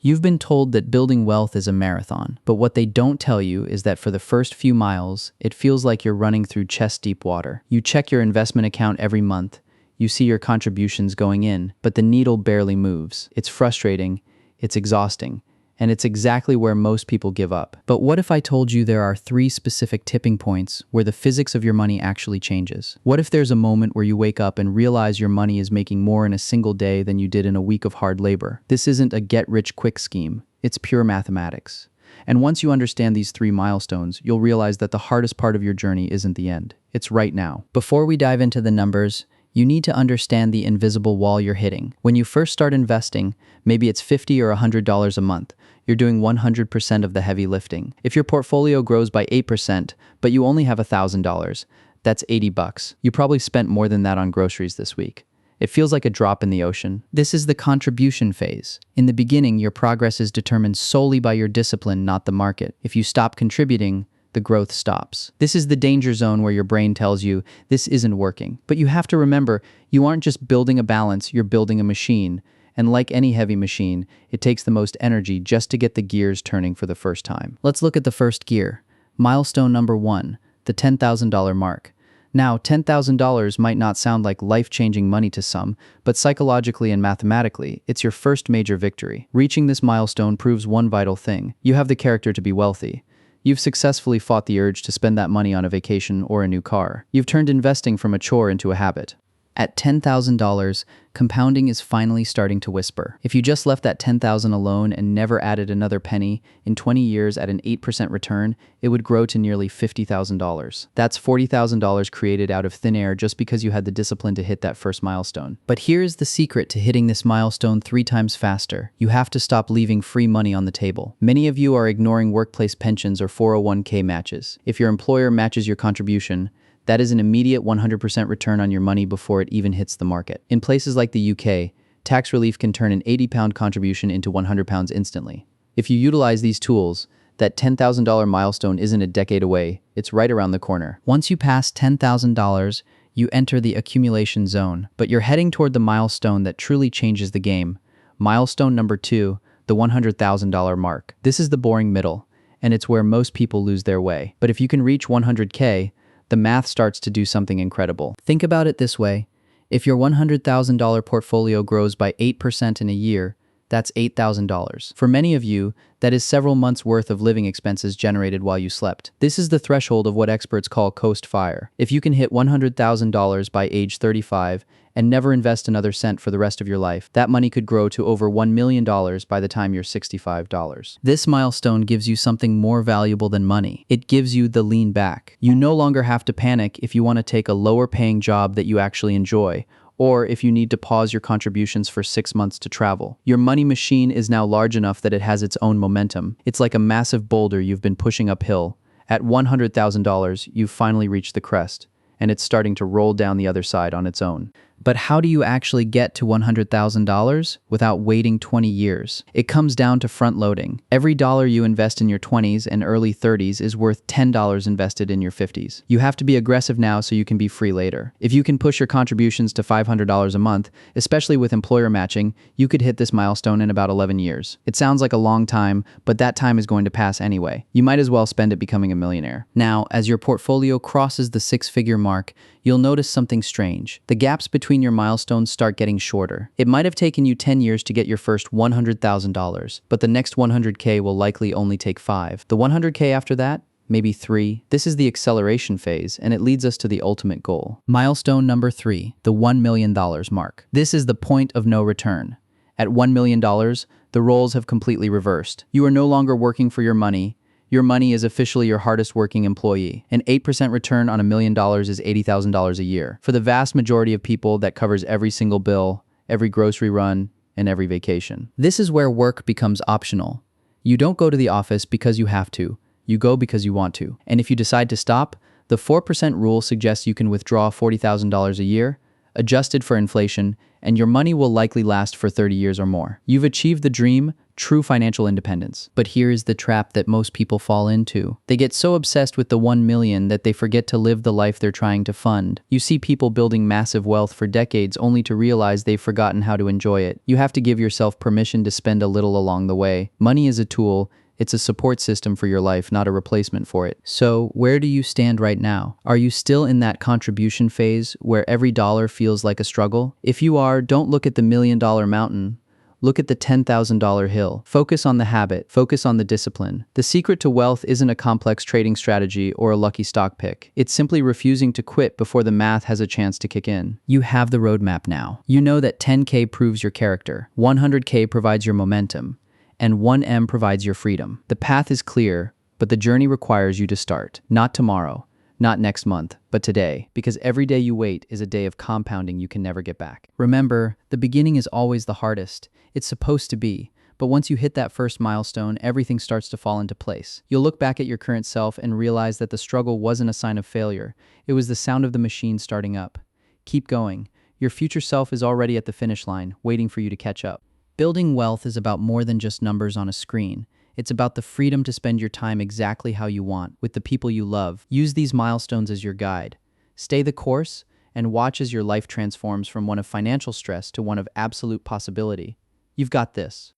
You've been told that building wealth is a marathon, but what they don't tell you is that for the first few miles, it feels like you're running through chest-deep water. You check your investment account every month, you see your contributions going in, but the needle barely moves. It's frustrating, it's exhausting, and it's exactly where most people give up. But what if I told you there are 3 specific tipping points where the physics of your money actually changes? What if there's a moment where you wake up and realize your money is making more in a single day than you did in a week of hard labor? This isn't a get-rich-quick scheme. It's pure mathematics. And once you understand these 3 milestones, you'll realize that the hardest part of your journey isn't the end. It's right now. Before we dive into the numbers, you need to understand the invisible wall you're hitting. When you first start investing, maybe it's $50 or $100 a month. You're doing 100% of the heavy lifting. If your portfolio grows by 8%, but you only have $1,000, that's $80. You probably spent more than that on groceries this week. It feels like a drop in the ocean. This is the contribution phase. In the beginning, your progress is determined solely by your discipline, not the market. If you stop contributing, the growth stops. This is the danger zone where your brain tells you this isn't working. But you have to remember, you aren't just building a balance, you're building a machine. And like any heavy machine, it takes the most energy just to get the gears turning for the first time. Let's look at the first gear. Milestone number 1, the $10,000 mark. Now, $10,000 might not sound like life-changing money to some, but psychologically and mathematically, it's your first major victory. Reaching this milestone proves one vital thing. You have the character to be wealthy. You've successfully fought the urge to spend that money on a vacation or a new car. You've turned investing from a chore into a habit. At $10,000, compounding is finally starting to whisper. If you just left that $10,000 alone and never added another penny, in 20 years at an 8% return, it would grow to nearly $50,000. That's $40,000 created out of thin air just because you had the discipline to hit that first milestone. But here's the secret to hitting this milestone 3 times faster. You have to stop leaving free money on the table. Many of you are ignoring workplace pensions or 401k matches. If your employer matches your contribution, that is an immediate 100% return on your money before it even hits the market. In places like the UK, tax relief can turn an £80 contribution into £100 instantly. If you utilize these tools, that $10,000 milestone isn't a decade away, it's right around the corner. Once you pass $10,000, you enter the accumulation zone, but you're heading toward the milestone that truly changes the game. Milestone number 2, the $100,000 mark. This is the boring middle, and it's where most people lose their way. But if you can reach 100K, the math starts to do something incredible. Think about it this way. If your $100,000 portfolio grows by 8% in a year, that's $8,000. For many of you, that is several months' worth of living expenses generated while you slept. This is the threshold of what experts call coast fire. If you can hit $100,000 by age 35 and never invest another cent for the rest of your life, that money could grow to over $1 million by the time you're $65. This milestone gives you something more valuable than money. It gives you the lean back. You no longer have to panic if you want to take a lower-paying job that you actually enjoy, or if you need to pause your contributions for 6 months to travel. Your money machine is now large enough that it has its own momentum. It's like a massive boulder you've been pushing uphill. At $100,000, you've finally reached the crest, and it's starting to roll down the other side on its own. But how do you actually get to $100,000 without waiting 20 years? It comes down to front-loading. Every dollar you invest in your 20s and early 30s is worth $10 invested in your 50s. You have to be aggressive now so you can be free later. If you can push your contributions to $500 a month, especially with employer matching, you could hit this milestone in about 11 years. It sounds like a long time, but that time is going to pass anyway. You might as well spend it becoming a millionaire. Now, as your portfolio crosses the 6-figure mark, you'll notice something strange. The gaps between your milestones start getting shorter. It might have taken you 10 years to get your first $100,000, but the next 100K will likely only take 5. The 100K after that, maybe 3. This is the acceleration phase, and it leads us to the ultimate goal. Milestone number 3, the $1 million mark. This is the point of no return. At $1 million, the roles have completely reversed. You are no longer working for your money. Your money is officially your hardest working employee. An 8% return on $1 million is $80,000 a year. For the vast majority of people, that covers every single bill, every grocery run, and every vacation. This is where work becomes optional. You don't go to the office because you have to. You go because you want to. And if you decide to stop, the 4% rule suggests you can withdraw $40,000 a year, adjusted for inflation, and your money will likely last for 30 years or more. You've achieved the dream, true financial independence. But here is the trap that most people fall into. They get so obsessed with the 1 million that they forget to live the life they're trying to fund. You see people building massive wealth for decades only to realize they've forgotten how to enjoy it. You have to give yourself permission to spend a little along the way. Money is a tool. It's a support system for your life, not a replacement for it. So, where do you stand right now? Are you still in that contribution phase where every dollar feels like a struggle? If you are, don't look at the $1 million mountain. Look at the $10,000 hill. Focus on the habit. Focus on the discipline. The secret to wealth isn't a complex trading strategy or a lucky stock pick. It's simply refusing to quit before the math has a chance to kick in. You have the roadmap now. You know that 10K proves your character, 100K provides your momentum, and 1M provides your freedom. The path is clear, but the journey requires you to start. Not tomorrow, not next month, but today, because every day you wait is a day of compounding you can never get back. Remember, the beginning is always the hardest. It's supposed to be. But once you hit that first milestone, everything starts to fall into place. You'll look back at your current self and realize that the struggle wasn't a sign of failure. It was the sound of the machine starting up. Keep going. Your future self is already at the finish line, waiting for you to catch up. Building wealth is about more than just numbers on a screen. It's about the freedom to spend your time exactly how you want, with the people you love. Use these milestones as your guide. Stay the course, and watch as your life transforms from one of financial stress to one of absolute possibility. You've got this.